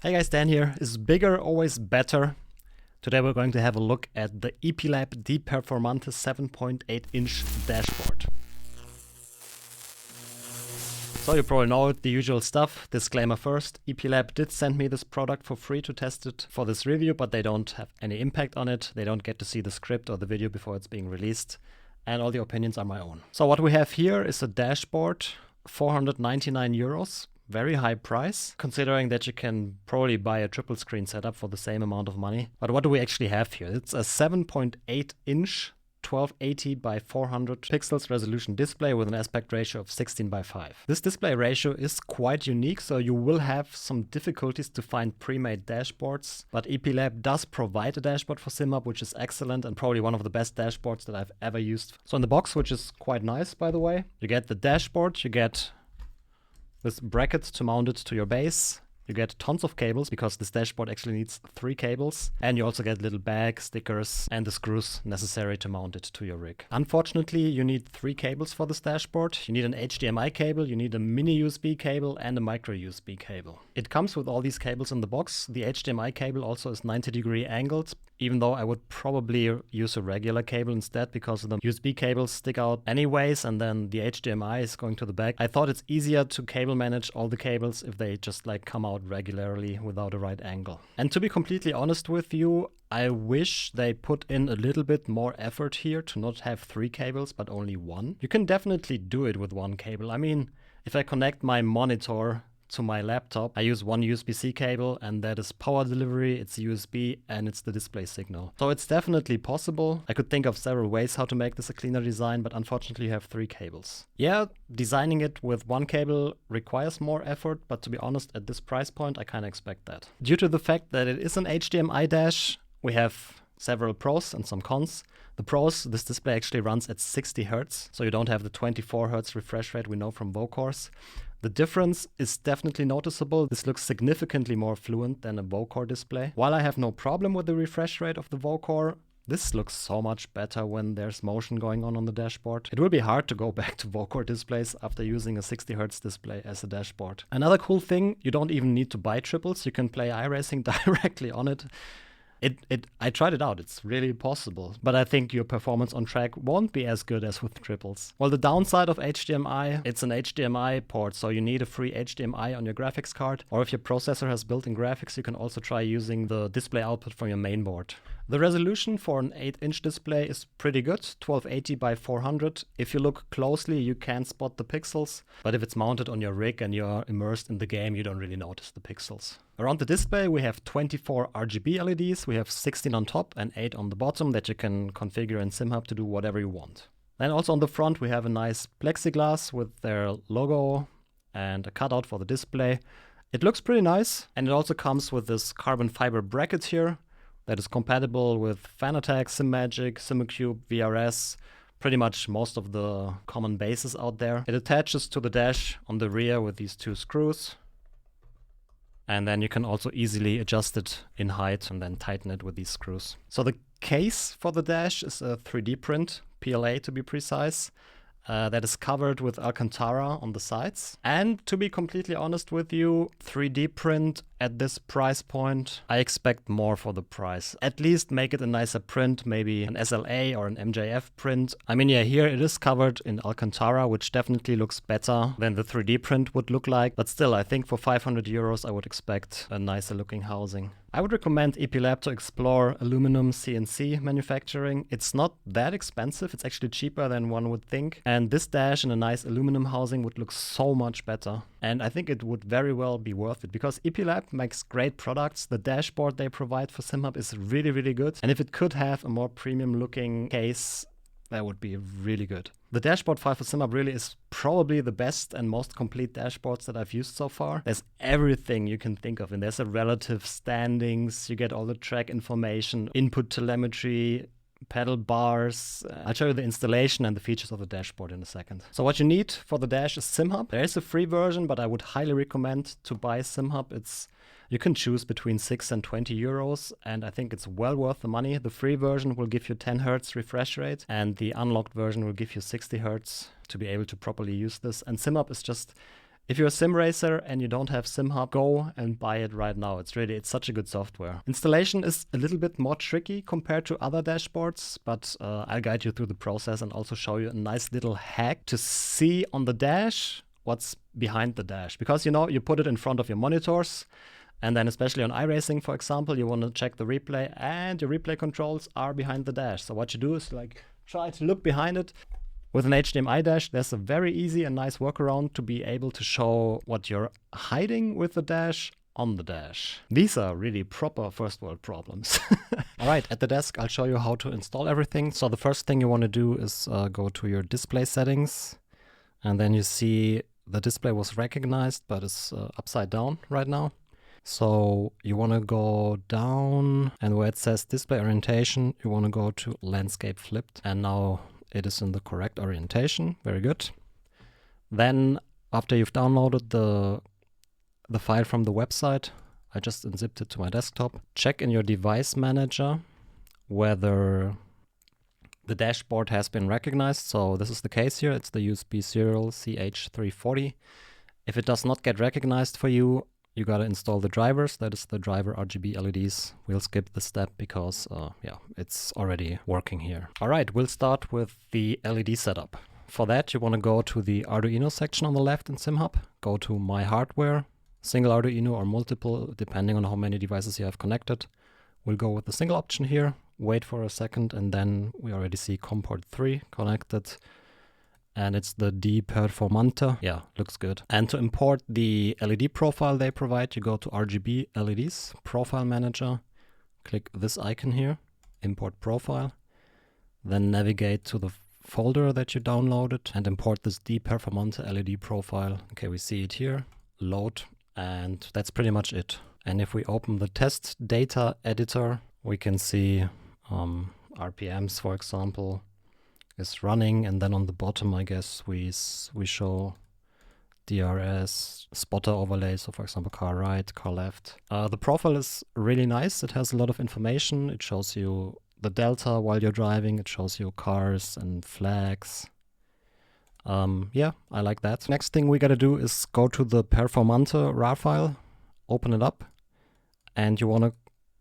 Hey guys, Dan here. Is bigger always better? Today we're going to have a look at the EPLAB D-PERFORMANTE 7.8-inch dashboard. So you probably know it, the usual stuff. Disclaimer first, EPLAB did send me this product for free to test it for this review, but they don't have any impact on it. They don't get to see the script or the video before it's being released. And all the opinions are my own. So what we have here is a dashboard, 499 euros. Very high price, considering that you can probably buy a triple screen setup for the same amount of money. But what do we actually have here? It's a 7.8-inch 1280 by 400 pixels resolution display with an aspect ratio of 16 by 5. This display ratio is quite unique, so you will have some difficulties to find pre-made dashboards. But EPLAB does provide a dashboard for Simhub, which is excellent and probably one of the best dashboards that I've ever used. So in the box, which is quite nice, by the way, you get the dashboard, you get this bracket to mount it to your base. You get tons of cables because this dashboard actually needs 3 cables. And you also get little bag, stickers, and the screws necessary to mount it to your rig. Unfortunately, you need 3 cables for this dashboard. You need an HDMI cable, you need a mini USB cable, and a micro USB cable. It comes with all these cables in the box. The HDMI cable also is 90-degree angled, even though I would probably use a regular cable instead because the USB cables stick out anyways, and then the HDMI is going to the back. I thought it's easier to cable manage all the cables if they just come out regularly without a right angle. And to be completely honest with you, I wish they put in a little bit more effort here to not have 3 cables but only 1. You can definitely do it with 1 cable. I mean, if I connect my monitor to my laptop, I use 1 USB-C cable, and that is power delivery, it's USB, and it's the display signal. So it's definitely possible. I could think of several ways how to make this a cleaner design, but unfortunately you have 3 cables. Yeah, designing it with 1 cable requires more effort, but to be honest, at this price point, I kind of expect that. Due to the fact that it is an HDMI dash, we have several pros and some cons. The pros, this display actually runs at 60 Hz, so you don't have the 24 Hz refresh rate we know from Vocores. The difference is definitely noticeable. This looks significantly more fluent than a Vocore display. While I have no problem with the refresh rate of the Vocore, this looks so much better when there's motion going on the dashboard. It will be hard to go back to Vocore displays after using a 60 Hz display as a dashboard. Another cool thing, you don't even need to buy triples. You can play iRacing directly on it. I tried it out, it's really possible, but I think your performance on track won't be as good as with triples. Well, the downside of HDMI, it's an HDMI port, so you need a free HDMI on your graphics card, or if your processor has built-in graphics, you can also try using the display output from your main board. The resolution for an 8-inch display is pretty good, 1280 by 400. If you look closely, you can spot the pixels, but if it's mounted on your rig and you're immersed in the game, you don't really notice the pixels. Around the display, we have 24 RGB LEDs. We have 16 on top and 8 on the bottom that you can configure in Simhub to do whatever you want. Then also on the front, we have a nice plexiglass with their logo and a cutout for the display. It looks pretty nice, and it also comes with this carbon fiber bracket here that is compatible with Fanatec, SimMagic, Simcube, VRS, pretty much most of the common bases out there. It attaches to the dash on the rear with these 2 screws. And then you can also easily adjust it in height and then tighten it with these screws. So the case for the dash is a 3D print, PLA to be precise, that is covered with Alcantara on the sides. And to be completely honest with you, 3D print at this price point, I expect more for the price. At least make it a nicer print, maybe an SLA or an MJF print. I mean, yeah, here it is covered in Alcantara, which definitely looks better than the 3D print would look like. But still, I think for 500 euros, I would expect a nicer looking housing. I would recommend EPLAB to explore aluminum CNC manufacturing. It's not that expensive. It's actually cheaper than one would think. And this dash in a nice aluminum housing would look so much better. And I think it would very well be worth it because EPLAB makes great products. The dashboard they provide for Simhub is really, really good. And if it could have a more premium looking case, that would be really good. The dashboard file for Simhub really is probably the best and most complete dashboards that I've used so far. There's everything you can think of, and there's a relative standings, you get all the track information, input telemetry, pedal bars. I'll show you the installation and the features of the dashboard in a second. So what you need for the dash is Simhub. There is a free version, but I would highly recommend to buy Simhub. You can choose between 6 and 20 euros, and I think it's well worth the money. The free version will give you 10 Hz refresh rate, and the unlocked version will give you 60 Hz to be able to properly use this. And Simhub is just If you're a sim racer and you don't have Simhub, go and buy it right now. It's such a good software. Installation is a little bit more tricky compared to other dashboards, but I'll guide you through the process and also show you a nice little hack to see on the dash what's behind the dash. Because you put it in front of your monitors, and then especially on iRacing, for example, you want to check the replay, and your replay controls are behind the dash. So what you do is try to look behind it. With an HDMI dash, there's a very easy and nice workaround to be able to show what you're hiding with the dash on the dash. These are really proper first world problems. All right, at the desk, I'll show you how to install everything. So the first thing you want to do is go to your display settings, and then you see the display was recognized, but it's upside down right now. So you want to go down, and where it says display orientation, you want to go to landscape flipped, and now it is in the correct orientation. Very good. Then after you've downloaded the file from the website, I just unzipped it to my desktop. Check in your device manager whether the dashboard has been recognized. So this is the case here. It's the USB serial CH340. If it does not get recognized for you, you gotta install the drivers. That is the driver RGB LEDs. We'll skip the step because it's already working here. All right, we'll start with the LED setup. For that, you want to go to the Arduino section on the left in Simhub. Go to My Hardware, single Arduino or multiple, depending on how many devices you have connected. We'll go with the single option here. Wait for a second, and then we already see COM port 3 connected. And it's the D-PERFORMANTE. Yeah, looks good. And to import the LED profile they provide, you go to RGB LEDs, Profile Manager. Click this icon here, Import Profile. Then navigate to the folder that you downloaded and import this D-PERFORMANTE LED profile. Okay, we see it here. Load, and that's pretty much it. And if we open the test data editor, we can see RPMs, for example, is running, and then on the bottom, I guess, we show DRS, spotter overlay, so for example, car right, car left. The profile is really nice. It has a lot of information. It shows you the delta while you're driving. It shows you cars and flags. Yeah, I like that. Next thing we gotta do is go to the Performante RAR file, open it up, and you wanna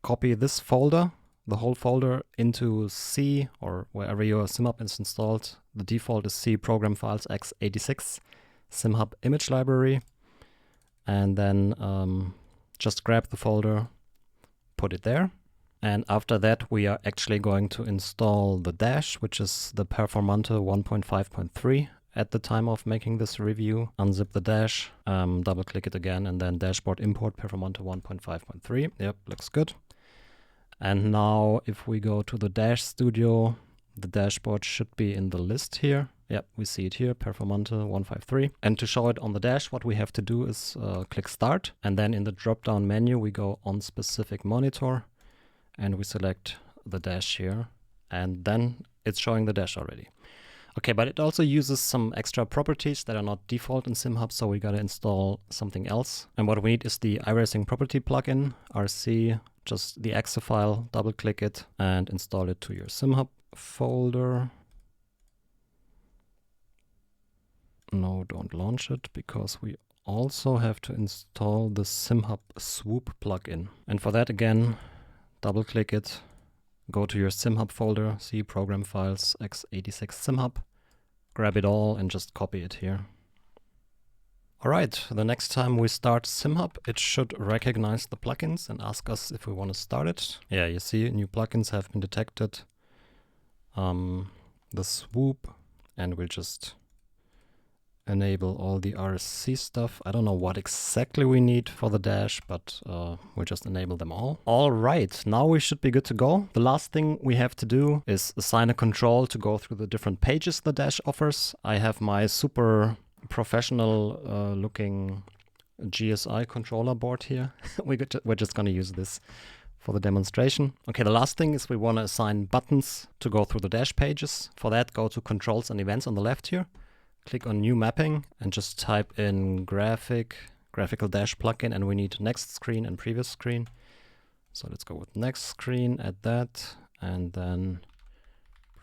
copy this folder, the whole folder, into C, or wherever your Simhub is installed. The default is C program files x86 Simhub image library, and then just grab the folder, put it there. And after that, we are actually going to install the dash, which is the Performante 1.5.3 at the time of making this review. Unzip the dash, double click it again, and then dashboard import Performante 1.5.3. Yep, looks good. And now if we go to the Dash Studio, the dashboard should be in the list here. Yep, we see it here, Performante 153. And to show it on the dash, what we have to do is click Start. And then in the drop-down menu, we go on specific monitor, and we select the dash here. And then it's showing the dash already. Okay, but it also uses some extra properties that are not default in Simhub, so we gotta install something else. And what we need is the iRacing property plugin, RC, just the exe file, double click it and install it to your Simhub folder. No, don't launch it, because we also have to install the Simhub Swoop plugin. And for that, again, double click it, go to your Simhub folder, C program files x86 Simhub, grab it all and just copy it here. All right, the next time we start Simhub, it should recognize the plugins and ask us if we want to start it. Yeah, you see new plugins have been detected. The Swoop, and we'll just enable all the RSC stuff. I don't know what exactly we need for the dash, but we'll just enable them all. All right, now we should be good to go. The last thing we have to do is assign a control to go through the different pages the dash offers. I have my super professional looking GSI controller board here. We're just gonna use this for the demonstration. Okay, the last thing is we want to assign buttons to go through the dash pages. For that, go to Controls and Events on the left here. Click on New Mapping and just type in Graphical Dash Plugin, and we need Next Screen and Previous Screen. So let's go with Next Screen, add that, and then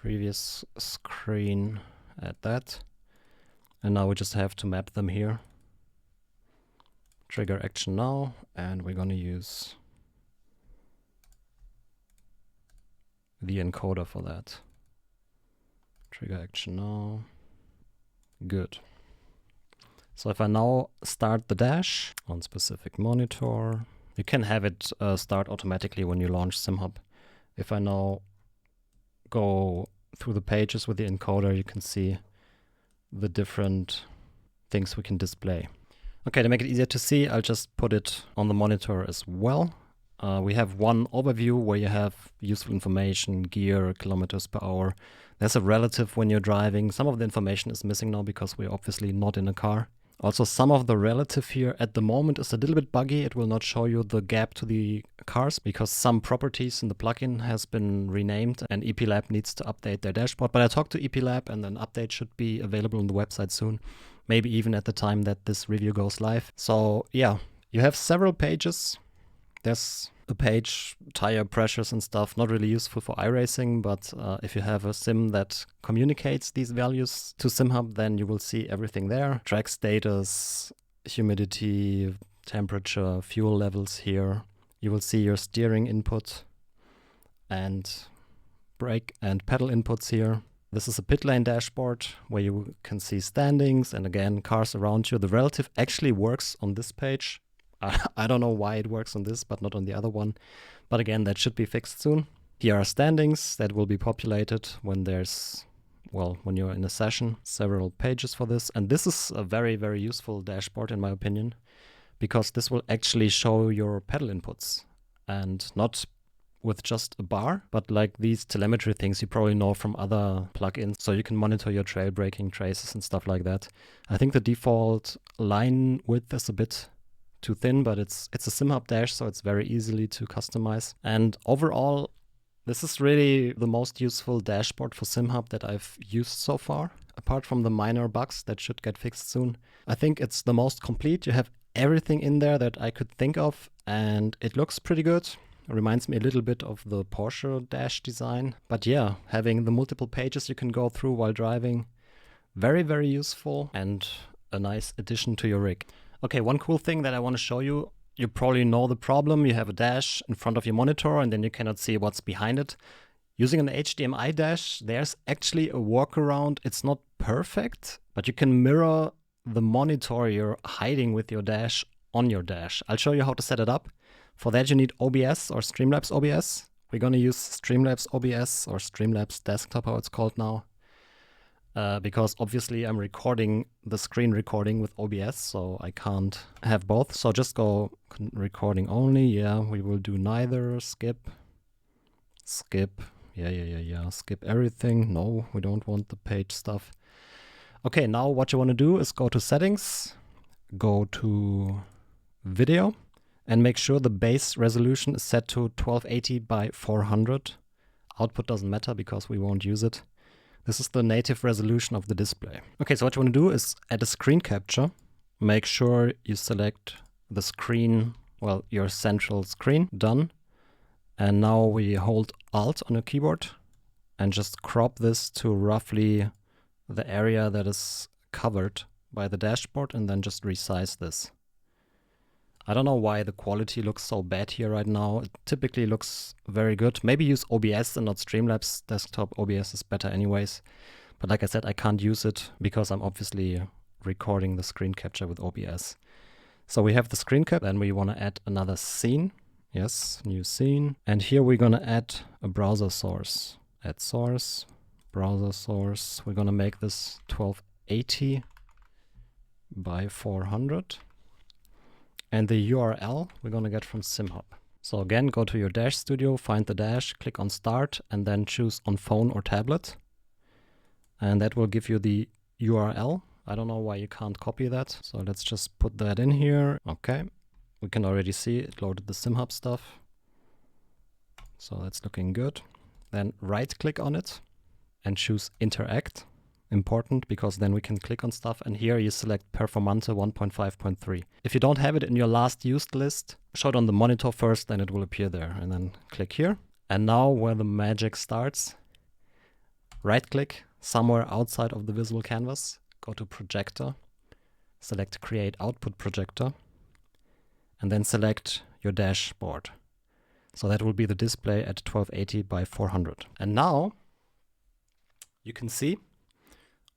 Previous Screen, add that. And now we just have to map them here. Trigger action now, and we're going to use the encoder for that. Trigger action now. Good. So if I now start the dash on specific monitor, you can have it start automatically when you launch Simhub. If I now go through the pages with the encoder, you can see the different things we can display. Okay, to make it easier to see, I'll just put it on the monitor as well. We have one overview where you have useful information, gear, kilometers per hour. There's a relative when you're driving. Some of the information is missing now because we're obviously not in a car. Also, some of the relative here at the moment is a little bit buggy. It will not show you the gap to the cars because some properties in the plugin has been renamed and EPLAB needs to update their dashboard. But I talked to EPLAB and an update should be available on the website soon. Maybe even at the time that this review goes live. So yeah, you have several pages. There's a page, tire pressures and stuff, not really useful for iRacing, but if you have a sim that communicates these values to Simhub, then you will see everything there. Track status, humidity, temperature, fuel levels here. You will see your steering input and brake and pedal inputs here. This is a pit lane dashboard where you can see standings and again, cars around you. The relative actually works on this page. I don't know why it works on this, but not on the other one. But again, that should be fixed soon. Here are standings that will be populated when there's, well, when you're in a session. Several pages for this. And this is a very, very useful dashboard in my opinion, because this will actually show your pedal inputs and not with just a bar, but like these telemetry things you probably know from other plugins. So you can monitor your trail braking traces and stuff like that. I think the default line width is a bit too thin, but it's a Simhub dash, so it's very easily to customize. And overall, this is really the most useful dashboard for Simhub that I've used so far, apart from the minor bugs that should get fixed soon. I think it's the most complete. You have everything in there that I could think of, and it looks pretty good. It reminds me a little bit of the Porsche dash design. But yeah, having the multiple pages you can go through while driving, very, very useful and a nice addition to your rig. Okay, one cool thing that I want to show you. You probably know the problem. You have a dash in front of your monitor and then you cannot see what's behind it. Using an HDMI dash, there's actually a workaround. It's not perfect, but you can mirror the monitor you're hiding with your dash on your dash. I'll show you how to set it up. For that, you need OBS or Streamlabs OBS. We're going to use Streamlabs OBS or Streamlabs Desktop, how it's called now. Because obviously I'm recording the screen recording with OBS, so I can't have both. So just go recording only. Yeah, we will do neither. Skip. Yeah. Skip everything. No, we don't want the page stuff. Okay, now what you want to do is go to settings, go to video, and make sure the base resolution is set to 1280 by 400. Output doesn't matter because we won't use it. This is the native resolution of the display. Okay, so what you want to do is add a screen capture. Make sure you select the screen, well, your central screen. Done. And now we hold Alt on your keyboard and just crop this to roughly the area that is covered by the dashboard and then just resize this. I don't know why the quality looks so bad here right now. It typically looks very good. Maybe use OBS and not Streamlabs Desktop. OBS is better anyways. But like I said, I can't use it because I'm obviously recording the screen capture with OBS. So we have the screen cap, then we want to add another scene. Yes, new scene. And here we're going to add a browser source. Add source, browser source. We're going to make this 1280 by 400. And the URL we're going to get from Simhub. So again, go to your Dash Studio, find the dash, click on Start, and then choose on phone or tablet. And that will give you the URL. I don't know why you can't copy that. So let's just put that in here. Okay, we can already see it loaded the Simhub stuff. So that's looking good. Then right click on it and choose Interact. Important because then we can click on stuff, and here you select Performante 1.5.3. If you don't have it in your last used list, show it on the monitor first, then it will appear there, and then click here. And now where the magic starts, right click somewhere outside of the visible canvas, go to Projector, select Create Output Projector, and then select your dashboard. So that will be the display at 1280 by 400. And now you can see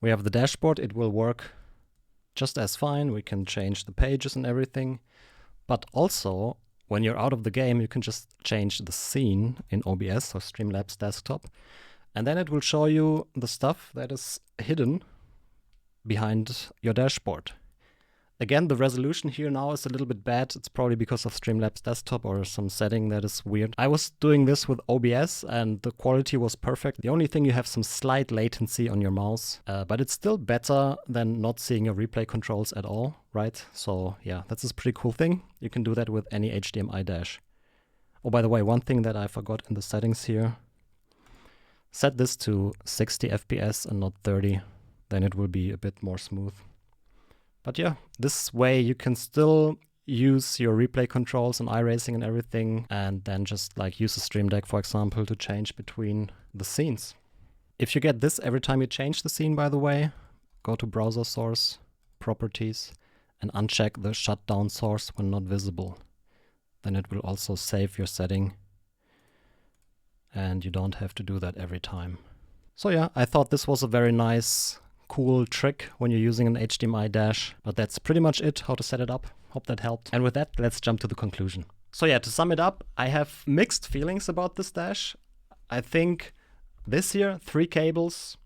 we have the dashboard. It will work just as fine. We can change the pages and everything. But also, when you're out of the game, you can just change the scene in OBS or Streamlabs Desktop. And then it will show you the stuff that is hidden behind your dashboard. Again, the resolution here now is a little bit bad. It's probably because of Streamlabs Desktop or some setting that is weird. I was doing this with OBS and the quality was perfect. The only thing, you have some slight latency on your mouse, but it's still better than not seeing your replay controls at all, right? So yeah, that's a pretty cool thing. You can do that with any HDMI dash. Oh, by the way, one thing that I forgot in the settings here, set this to 60 FPS and not 30. Then it will be a bit more smooth. But yeah, this way you can still use your replay controls and iRacing and everything, and then just like use a Stream Deck, for example, to change between the scenes. If you get this every time you change the scene, by the way, go to Browser Source, Properties, and uncheck the Shutdown Source when not visible. Then it will also save your setting, and you don't have to do that every time. So yeah, I thought this was a very nice, cool trick when you're using an HDMI dash, but that's pretty much it, how to set it up. Hope that helped. And with that, let's jump to the conclusion. So yeah, to sum it up, I have mixed feelings about this dash. I think this here, 3 cables,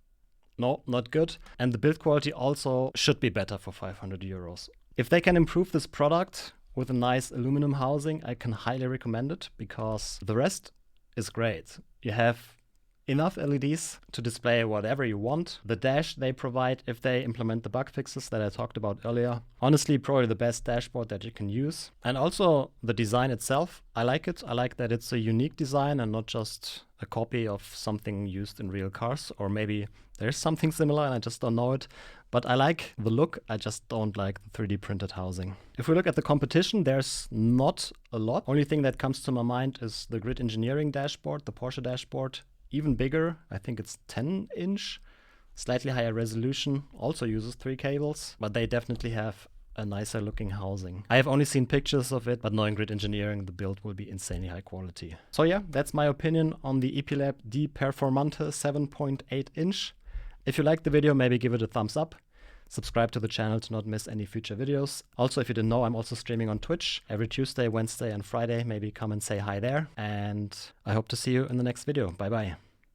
no, not good. And the build quality also should be better for 500 euros. If they can improve this product with a nice aluminum housing, I can highly recommend it, because the rest is great. You have enough LEDs to display whatever you want. The dash they provide, if they implement the bug fixes that I talked about earlier, honestly, probably the best dashboard that you can use. And also the design itself, I like it. I like that it's a unique design and not just a copy of something used in real cars, or maybe there's something similar and I just don't know it. But I like the look, I just don't like the 3D printed housing. If we look at the competition, there's not a lot. Only thing that comes to my mind is the Grid Engineering dashboard, the Porsche dashboard. Even bigger, I think it's 10-inch, slightly higher resolution, also uses 3 cables, but they definitely have a nicer looking housing. I have only seen pictures of it, but knowing Grid Engineering, the build will be insanely high quality. So yeah, that's my opinion on the EPLAB D-PERFORMANTE 7.8 inch. If you liked the video, maybe give it a thumbs up. Subscribe to the channel to not miss any future videos. Also, if you didn't know, I'm also streaming on Twitch every Tuesday, Wednesday, and Friday. Maybe come and say hi there. And I hope to see you in the next video. Bye bye.